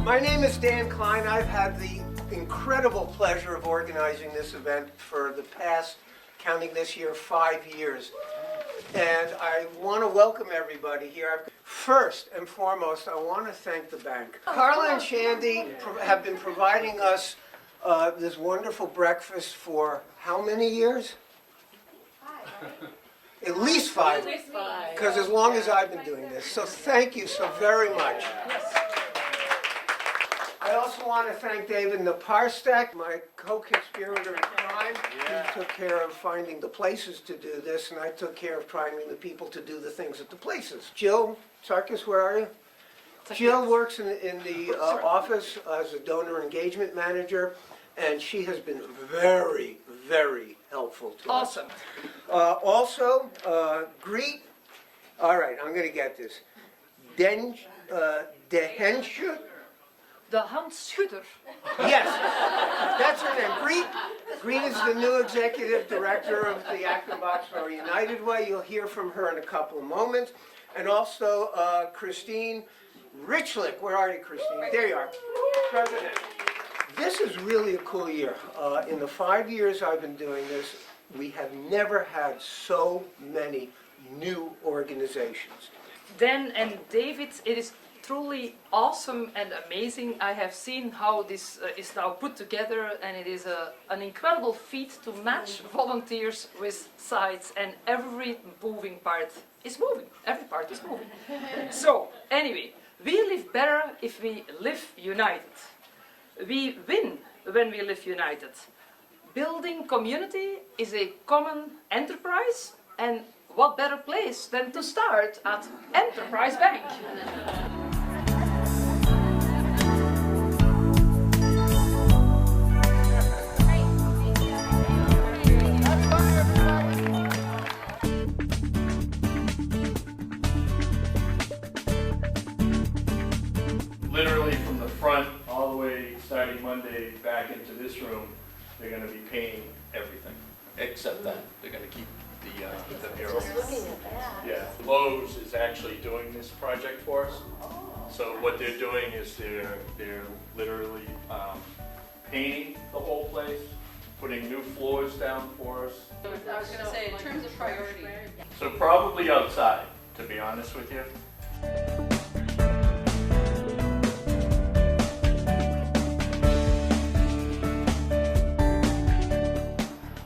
My name is Dan Klein. I've had the incredible pleasure of organizing this event for the past, counting this year, 5 years. And I want to welcome everybody here. First and foremost, I want to thank the bank. Carla and Shandy have been providing us this wonderful breakfast for how many years? 5. At least 5. Because as long as I've been doing this. So thank you so very much. I also want to thank David Naparstek, my co-conspirator in crime. He took care of finding the places to do this, and I took care of finding the people to do the things at the places. Jill Sarkis, where are you? Jill works in the office as a donor engagement manager, and she has been very, very helpful to us. Awesome. Also, greet, all right, I'm going to get this. Dehensche. De handschudder. Yes, that's her name. Greet is the new executive director of the Acton Boxborough United Way. You'll hear from her in a couple of moments. And also Christine Richlick. Where are you, Christine? There you are. President. This is really a cool year. In the 5 years I've been doing this, we have never had so many new organizations. Dan and David, it is truly awesome and amazing. I have seen how this is now put together, and it is an incredible feat to match volunteers with sites, and every moving part is moving. Every part is moving. So, anyway, we live better if we live united. We win when we live united. Building community is a common enterprise, and what better place than to start at Enterprise Bank? Literally from the front all the way starting Monday back into this room, they're going to be painting everything except that. They're going to keep the murals. Yeah, Lowe's is actually doing this project for us. So what they're doing is they're literally painting the whole place, putting new floors down for us. I was going to say, in terms of priority. So probably outside, to be honest with you.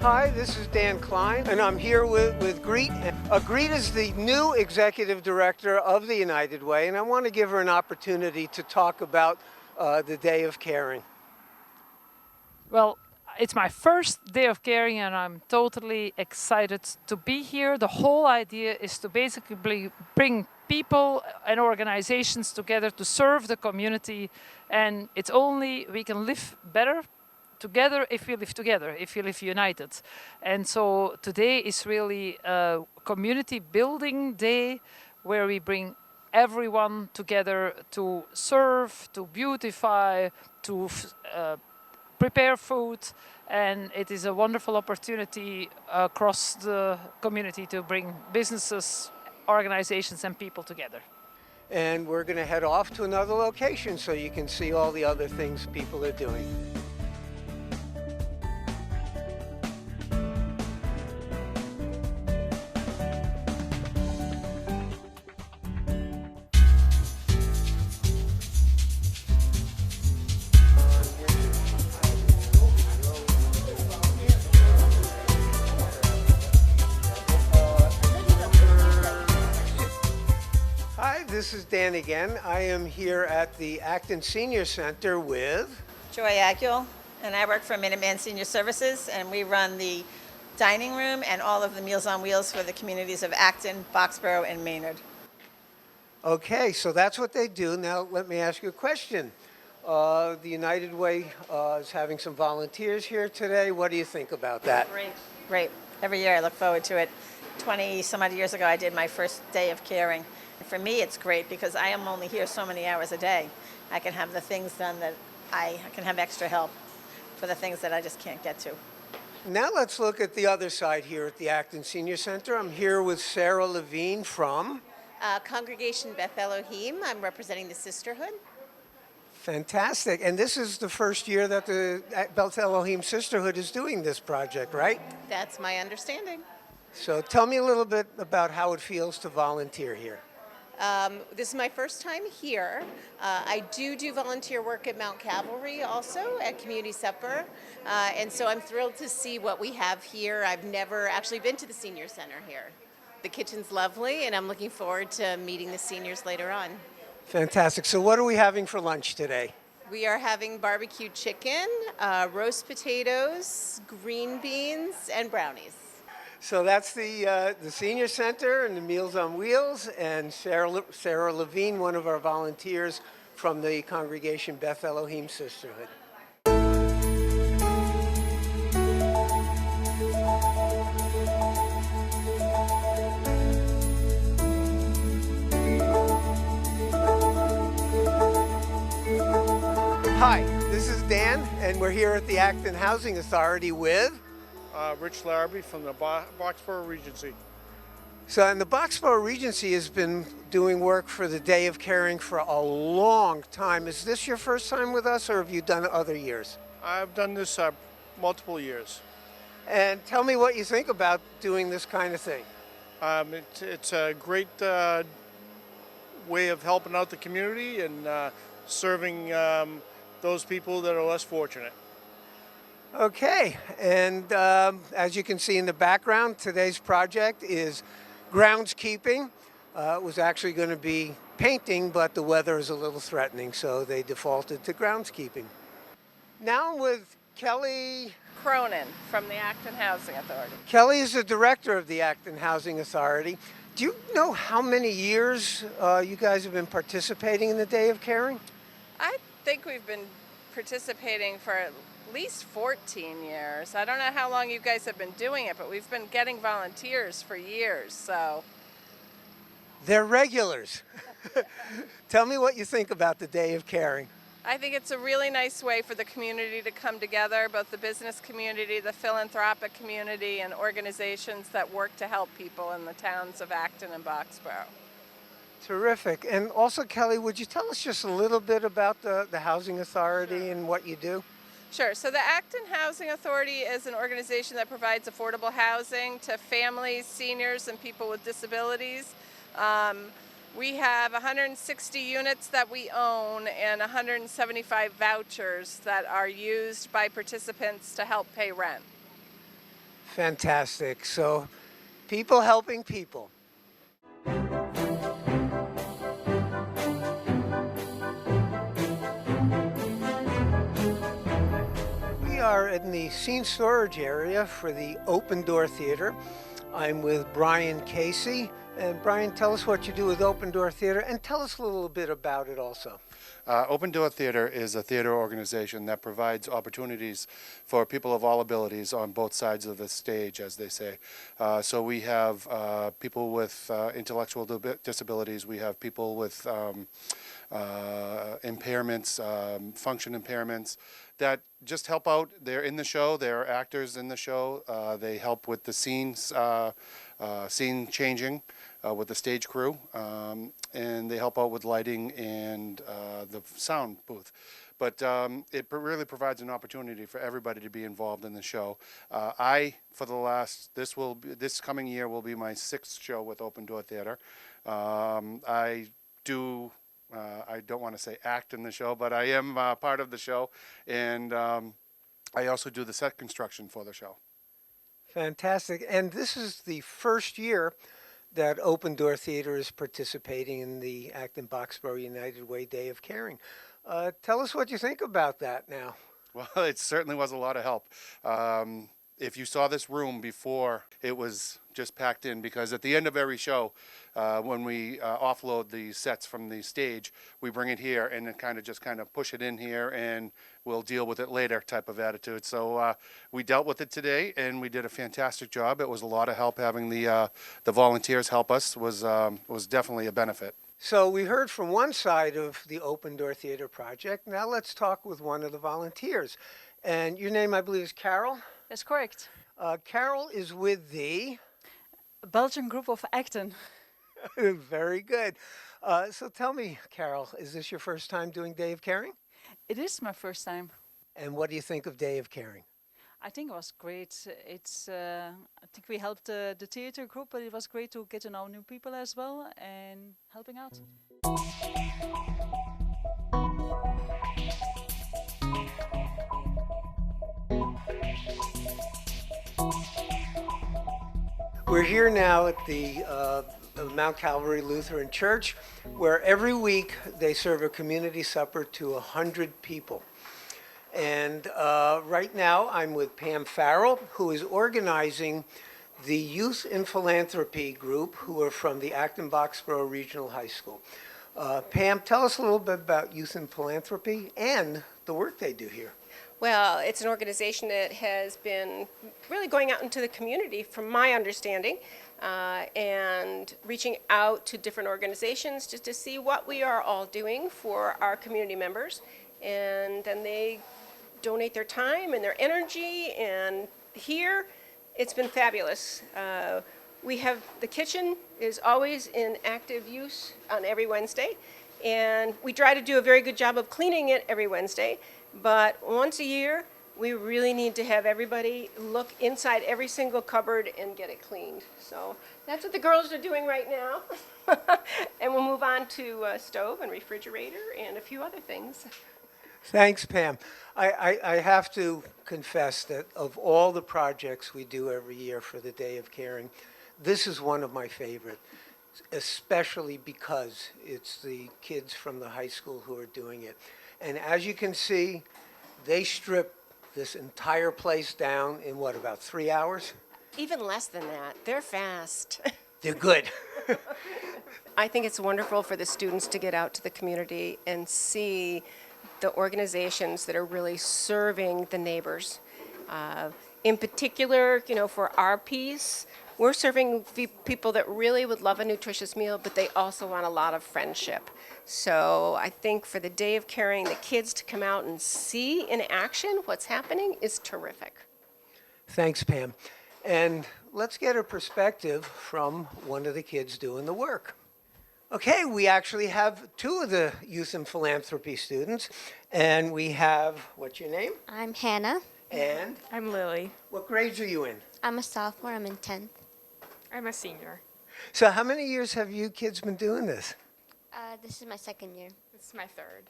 Hi, this is Dan Klein, and I'm here with Greet. Greet is the new executive director of the United Way, and I want to give her an opportunity to talk about the Day of Caring. Well, it's my first Day of Caring, and I'm totally excited to be here. The whole idea is to basically bring people and organizations together to serve the community, and it's only we can live better together if we live together, if we live united. And so today is really a community building day where we bring everyone together to serve, to beautify, to prepare food, and it is a wonderful opportunity across the community to bring businesses, organizations and people together. And we're going to head off to another location so you can see all the other things people are doing. This is Dan again. I am here at the Acton Senior Center with Joy Aguil, and I work for Minuteman Senior Services, and we run the dining room and all of the Meals on Wheels for the communities of Acton, Boxborough, and Maynard. Okay, so that's what they do. Now let me ask you a question. The United Way is having some volunteers here today. What do you think about that? Great. Every year I look forward to it. 20 some odd years ago I did my first Day of Caring. For me, it's great because I am only here so many hours a day. I can have the things done that I can have extra help for the things that I just can't get to. Now let's look at the other side here at the Acton Senior Center. I'm here with Sarah Levine from Congregation Beth Elohim. I'm representing the sisterhood. Fantastic. And this is the first year that the Beth Elohim Sisterhood is doing this project, right? That's my understanding. So tell me a little bit about how it feels to volunteer here. This is my first time here. I do volunteer work at Mount Calvary also at Community Supper. And so I'm thrilled to see what we have here. I've never actually been to the senior center here. The kitchen's lovely, and I'm looking forward to meeting the seniors later on. Fantastic. So what are we having for lunch today? We are having barbecue chicken, roast potatoes, green beans, and brownies. So that's the senior center and the Meals on Wheels, and Sarah Levine, one of our volunteers from the congregation Beth Elohim Sisterhood. Hi, this is Dan, and we're here at the Acton Housing Authority with... Rich Larrabee from the Boxborough Regency. So, and the Boxborough Regency has been doing work for the Day of Caring for a long time. Is this your first time with us, or have you done other years? I've done this multiple years. And tell me what you think about doing this kind of thing. It's a great way of helping out the community and serving those people that are less fortunate. Okay, and as you can see in the background, today's project is groundskeeping. It was actually going to be painting, but the weather is a little threatening, so they defaulted to groundskeeping. Now with Kelly. Cronin from the Acton Housing Authority. Kelly is the director of the Acton Housing Authority. Do you know how many years you guys have been participating in the Day of Caring? I think we've been participating for at least 14 years. I don't know how long you guys have been doing it, but we've been getting volunteers for years, so. They're regulars. Tell me what you think about the Day of Caring. I think it's a really nice way for the community to come together, both the business community, the philanthropic community, and organizations that work to help people in the towns of Acton and Boxborough. Terrific. And also, Kelly, would you tell us just a little bit about the Housing Authority and what you do? Sure. So the Acton Housing Authority is an organization that provides affordable housing to families, seniors, and people with disabilities. We have 160 units that we own and 175 vouchers that are used by participants to help pay rent. Fantastic. So, people helping people. We are in the scene storage area for the Open Door Theater. I'm with Brian Casey. And Brian, tell us what you do with Open Door Theater, and tell us a little bit about it also. Open Door Theater is a theater organization that provides opportunities for people of all abilities on both sides of the stage, as they say. So we have people with intellectual disabilities, we have people with impairments, function impairments, that just help out. They're in the show, they're actors in the show, they help with the scenes, scene changing with the stage crew, and they help out with lighting and the sound booth. But it really provides an opportunity for everybody to be involved in the show. This coming year will be my 6th show with Open Door Theater. I don't want to say act in the show, but I am part of the show, and I also do the set construction for the show. Fantastic. And this is the first year that Open Door Theater is participating in the Acton Boxborough United Way Day of Caring. Tell us what you think about that now. Well, it certainly was a lot of help. If you saw this room before, it was just packed in, because at the end of every show, when we offload the sets from the stage, we bring it here and then kind of push it in here, and we'll deal with it later type of attitude. So we dealt with it today, and we did a fantastic job. It was a lot of help having the volunteers help us. Was definitely a benefit. So we heard from one side of the Open Door Theater project. Now let's talk with one of the volunteers. And your name, I believe, is Carol? That's correct. Carol is with the Belgian group of Acton. Very good. So tell me, Carol, is this your first time doing Day of Caring? It is my first time. And what do you think of Day of Caring? I think it was great. I think we helped the theater group, but it was great to get to know new people as well and helping out. We're here now at the Mount Calvary Lutheran Church, where every week they serve a community supper to 100 people. And right now I'm with Pam Farrell, who is organizing the Youth in Philanthropy group, who are from the Acton-Boxborough Regional High School. Pam, tell us a little bit about Youth in Philanthropy and the work they do here. Well, it's an organization that has been really going out into the community, from my understanding, and reaching out to different organizations just to see what we are all doing for our community members. And then they donate their time and their energy, and here it's been fabulous. We have, the kitchen is always in active use on every Wednesday, and we try to do a very good job of cleaning it every Wednesday. But once a year, we really need to have everybody look inside every single cupboard and get it cleaned. So that's what the girls are doing right now. And we'll move on to stove and refrigerator and a few other things. Thanks, Pam. I have to confess that of all the projects we do every year for the Day of Caring, this is one of my favorite, especially because it's the kids from the high school who are doing it. And as you can see, they strip this entire place down in what, about 3 hours? Even less than that. They're fast. They're good. I think it's wonderful for the students to get out to the community and see the organizations that are really serving the neighbors. In particular, you know, for our piece, we're serving people that really would love a nutritious meal, but they also want a lot of friendship. So I think for the Day of Caring, the kids to come out and see in action what's happening is terrific. Thanks, Pam. And let's get a perspective from one of the kids doing the work. Okay, we actually have two of the Youth in Philanthropy students, and we have, what's your name? I'm Hannah. And I'm Lily. what grades are you in? I'm a sophomore. I'm in 10th. I'm a senior. So how many years have you kids been doing this? This is my second year. This is my third.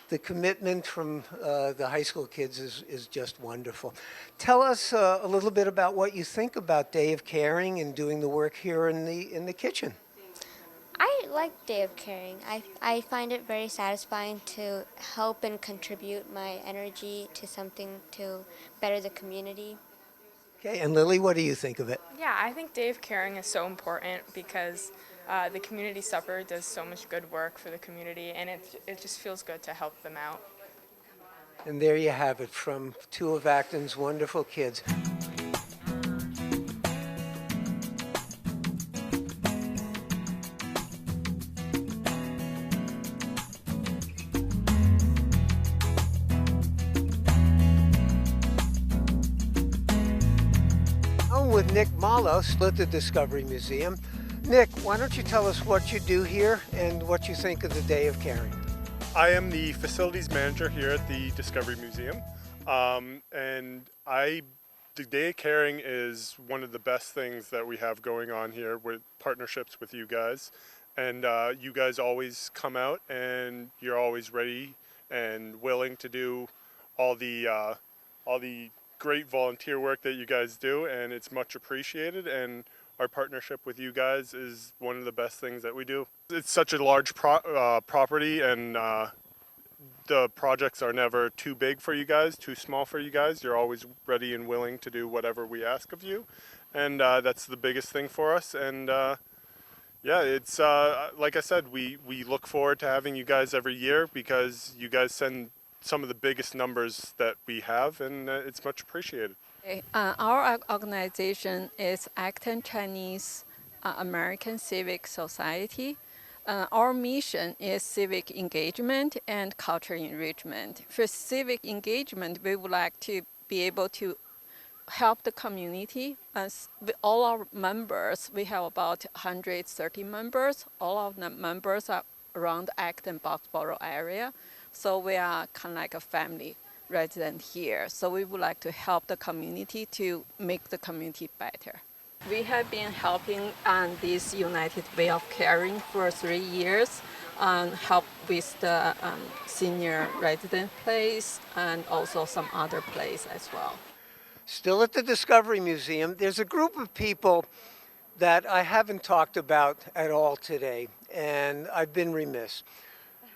The commitment from the high school kids is just wonderful. Tell us a little bit about what you think about Day of Caring and doing the work here in the kitchen. I like Day of Caring. I find it very satisfying to help and contribute my energy to something to better the community. Okay, and Lily, what do you think of it? Yeah, I think Day of Caring is so important because the community supper does so much good work for the community, and it just feels good to help them out. And there you have it from two of Acton's wonderful kids. I'm with Nick Malos at the Discovery Museum. Nick, why don't you tell us what you do here and what you think of the Day of Caring? I am the facilities manager here at the Discovery Museum, and the Day of Caring is one of the best things that we have going on here with partnerships with you guys, and you guys always come out and you're always ready and willing to do all the great volunteer work that you guys do, and it's much appreciated. And our partnership with you guys is one of the best things that we do. It's such a large property, and the projects are never too big for you guys, too small for you guys. You're always ready and willing to do whatever we ask of you, and that's the biggest thing for us. And yeah, it's like I said, we look forward to having you guys every year because you guys send some of the biggest numbers that we have, and it's much appreciated. Our organization is Acton Chinese American Civic Society. Our mission is civic engagement and cultural enrichment. For civic engagement, we would like to be able to help the community. All our members, we have about 130 members. All of the members are around Acton-Boxborough area. So we are kind of like a family resident here. So we would like to help the community to make the community better. We have been helping on this United Way of Caring for 3 years, help with the senior resident place and also some other place as well. Still at the Discovery Museum, there's a group of people that I haven't talked about at all today, and I've been remiss.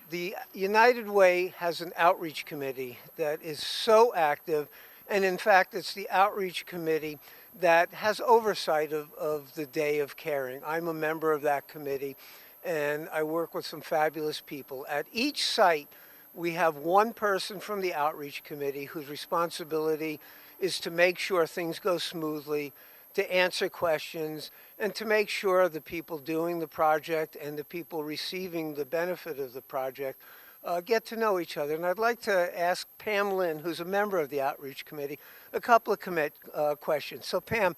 The United Way has an outreach committee that is so active, and in fact, it's the outreach committee that has oversight of the Day of Caring. I'm a member of that committee, and I work with some fabulous people. At each site, we have one person from the outreach committee whose responsibility is to make sure things go smoothly, to answer questions, and to make sure the people doing the project and the people receiving the benefit of the project get to know each other. And I'd like to ask Pam Lynn, who's a member of the Outreach Committee, a couple of questions. So Pam,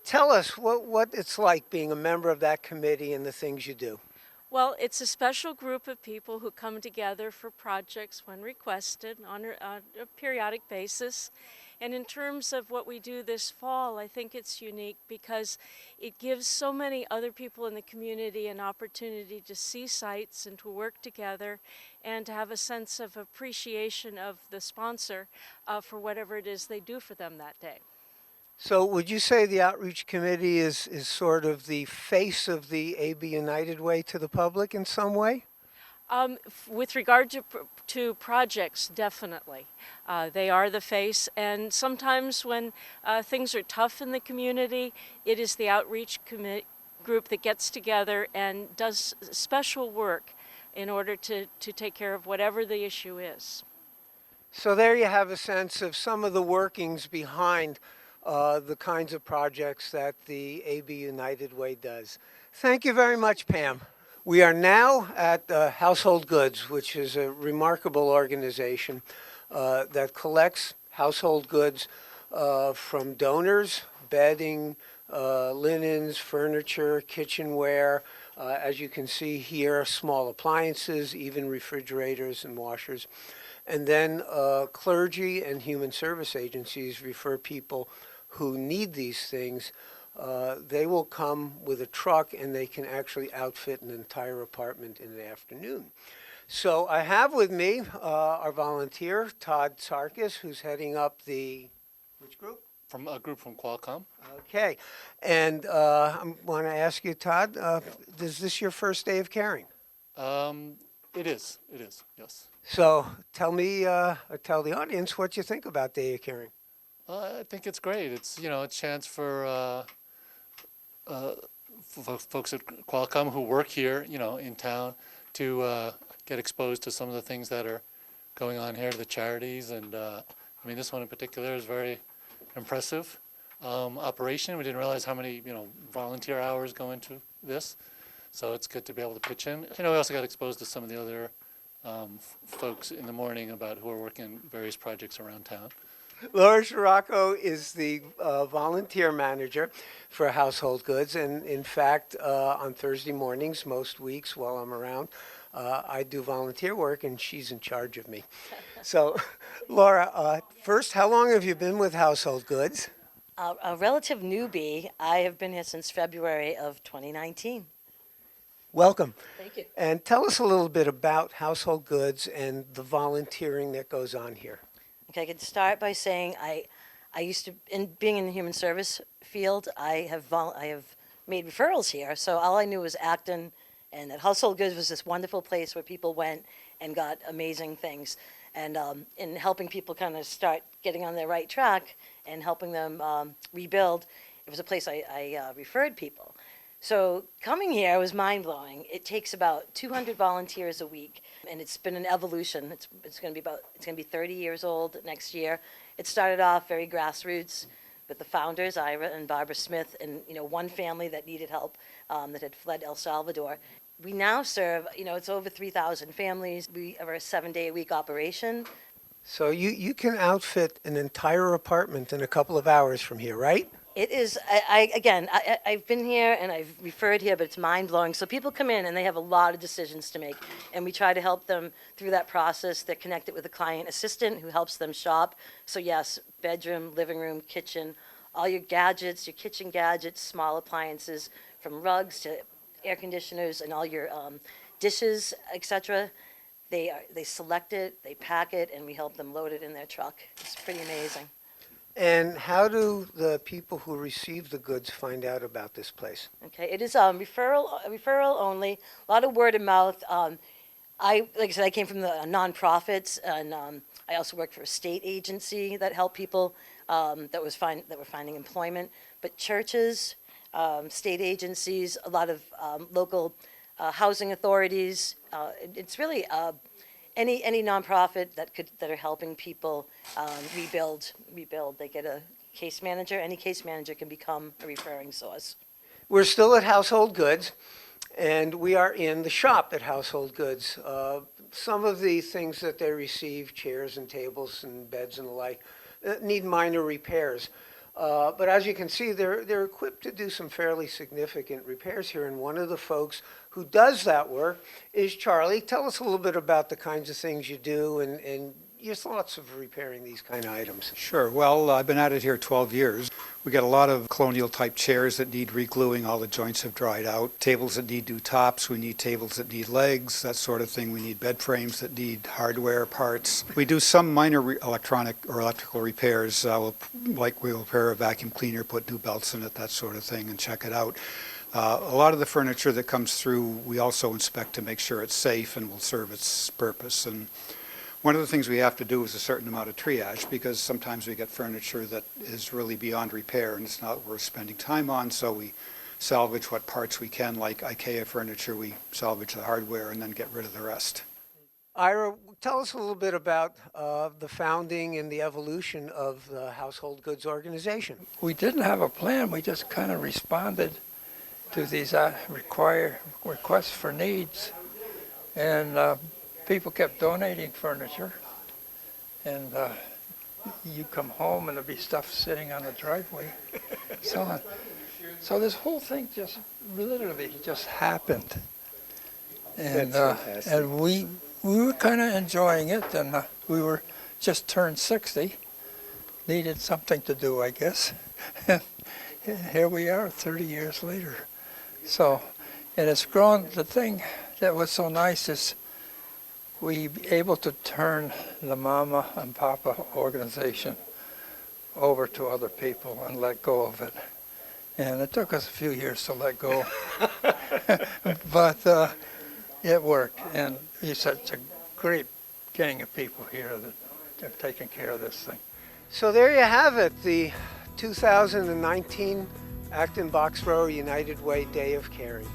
tell us what it's like being a member of that committee and the things you do. Well, it's a special group of people who come together for projects when requested on a periodic basis. And in terms of what we do this fall, I think it's unique because it gives so many other people in the community an opportunity to see sites and to work together and to have a sense of appreciation of the sponsor for whatever it is they do for them that day. So would you say the Outreach Committee is sort of the face of the AB United Way to the public in some way? With regard to projects, definitely. They are the face, and sometimes when things are tough in the community, it is the outreach group that gets together and does special work in order to take care of whatever the issue is. So there you have a sense of some of the workings behind the kinds of projects that the AB United Way does. Thank you very much, Pam. We are now at Household Goods, which is a remarkable organization that collects household goods from donors, bedding, linens, furniture, kitchenware. As you can see here, small appliances, even refrigerators and washers. And then clergy and human service agencies refer people who need these things. They will come with a truck and they can actually outfit an entire apartment in the afternoon. So I have with me our volunteer, Todd Sarkis, who's heading up the, which group? From a group from Qualcomm. Okay. And I want to ask you, Todd, is this your first day of caring? It is, yes. So tell me, tell the audience what you think about Day of Caring. I think it's great. It's, a chance for folks at Qualcomm who work here, in town, to get exposed to some of the things that are going on here, the charities, and this one in particular is very impressive operation. We didn't realize how many, volunteer hours go into this, so it's good to be able to pitch in. We also got exposed to some of the other folks in the morning about who are working various projects around town. Laura Scirocco is the volunteer manager for Household Goods, and in fact, on Thursday mornings, most weeks while I'm around, I do volunteer work, and she's in charge of me. So, Laura, first, how long have you been with Household Goods? A relative newbie. I have been here since February of 2019. Welcome. Thank you. And tell us a little bit about Household Goods and the volunteering that goes on here. Okay, I could start by saying I used to, being in the human service field, I have made referrals here. So all I knew was Acton, and that Household Goods was this wonderful place where people went and got amazing things. And in helping people kind of start getting on their right track and helping them rebuild, it was a place I referred people. So coming here was mind-blowing. It takes about 200 volunteers a week, and it's been an evolution. It's going to be 30 years old next year. It started off very grassroots with the founders, Ira and Barbara Smith, and one family that needed help that had fled El Salvador. We now serve, it's over 3,000 families. We are a 7-day-a-week operation. So you can outfit an entire apartment in a couple of hours from here, right? It is, I've been here and I've referred here, but it's mind-blowing. So people come in and they have a lot of decisions to make, and we try to help them through that process. They're connected with a client assistant who helps them shop. So yes, bedroom, living room, kitchen, all your gadgets, your kitchen gadgets, small appliances, from rugs to air conditioners and all your dishes, etc. They select it, they pack it, and we help them load it in their truck. It's pretty amazing. And how do the people who receive the goods find out about this place? Okay, it is referral only. A lot of word of mouth. Like I said, I came from the nonprofits, and I also worked for a state agency that helped people that were finding employment. But churches, state agencies, a lot of local housing authorities. It's really any nonprofit that are helping people rebuild. They get a case manager. Any case manager can become a referring source. We're still at Household Goods, and we are in the shop at Household Goods. Some of the things that they receive, chairs and tables and beds and the like, need minor repairs. But as you can see, they're equipped to do some fairly significant repairs here. And one of the folks who does that work is Charlie. Tell us a little bit about the kinds of things you do and your thoughts of repairing these kind of items. Sure. Well, I've been at it here 12 years. We got a lot of colonial type chairs that need re-gluing. All the joints have dried out. Tables that need new tops. We need tables that need legs, that sort of thing. We need bed frames that need hardware parts. We do some minor electronic or electrical repairs, we'll repair a vacuum cleaner, put new belts in it, that sort of thing, and check it out. A lot of the furniture that comes through, we also inspect to make sure it's safe and will serve its purpose. And one of the things we have to do is a certain amount of triage, because sometimes we get furniture that is really beyond repair and it's not worth spending time on, so we salvage what parts we can, like IKEA furniture. We salvage the hardware and then get rid of the rest. Ira, tell us a little bit about the founding and the evolution of the Household Goods organization. We didn't have a plan. We just kind of responded to these requests for needs, and people kept donating furniture, and you come home and there'd be stuff sitting on the driveway, so on. So this whole thing just literally just happened, and we were kind of enjoying it, and we were just turned 60, needed something to do, I guess, and here we are 30 years later. So, and it's grown. The thing that was so nice is we able to turn the Mama and Papa organization over to other people and let go of it. And it took us a few years to let go, but it worked. And you're such a great gang of people here that are taking care of this thing. So there you have it, the 2019 Acton-Boxborough United Way Day of Caring.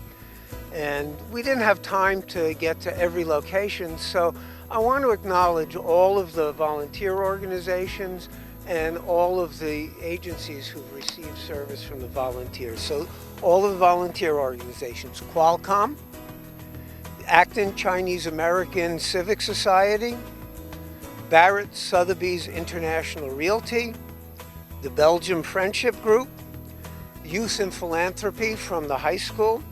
And we didn't have time to get to every location, so I want to acknowledge all of the volunteer organizations and all of the agencies who've received service from the volunteers. So all of the volunteer organizations, Qualcomm, Acton Chinese American Civic Society, Barrett Sotheby's International Realty, the Belgium Friendship Group, Youth in Philanthropy from the high school,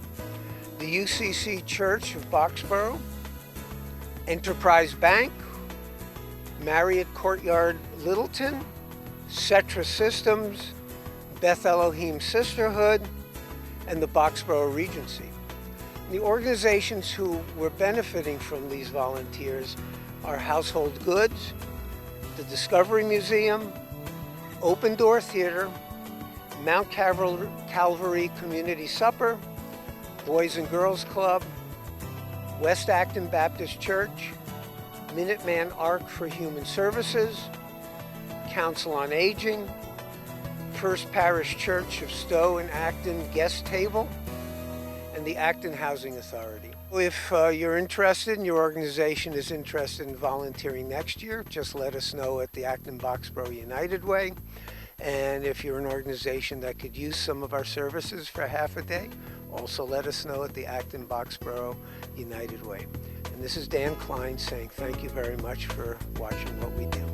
the UCC Church of Boxborough, Enterprise Bank, Marriott Courtyard Littleton, Cetra Systems, Beth Elohim Sisterhood, and the Boxborough Regency. The organizations who were benefiting from these volunteers are Household Goods, the Discovery Museum, Open Door Theater, Mount Calvary Community Supper, Boys and Girls Club, West Acton Baptist Church, Minuteman Ark for Human Services, Council on Aging, First Parish Church of Stowe and Acton Guest Table, and the Acton Housing Authority. If you're interested and your organization is interested in volunteering next year, just let us know at the Acton-Boxborough United Way. And if you're an organization that could use some of our services for half a day, also let us know at the Acton-Boxborough United Way. And this is Dan Klein saying thank you very much for watching what we do.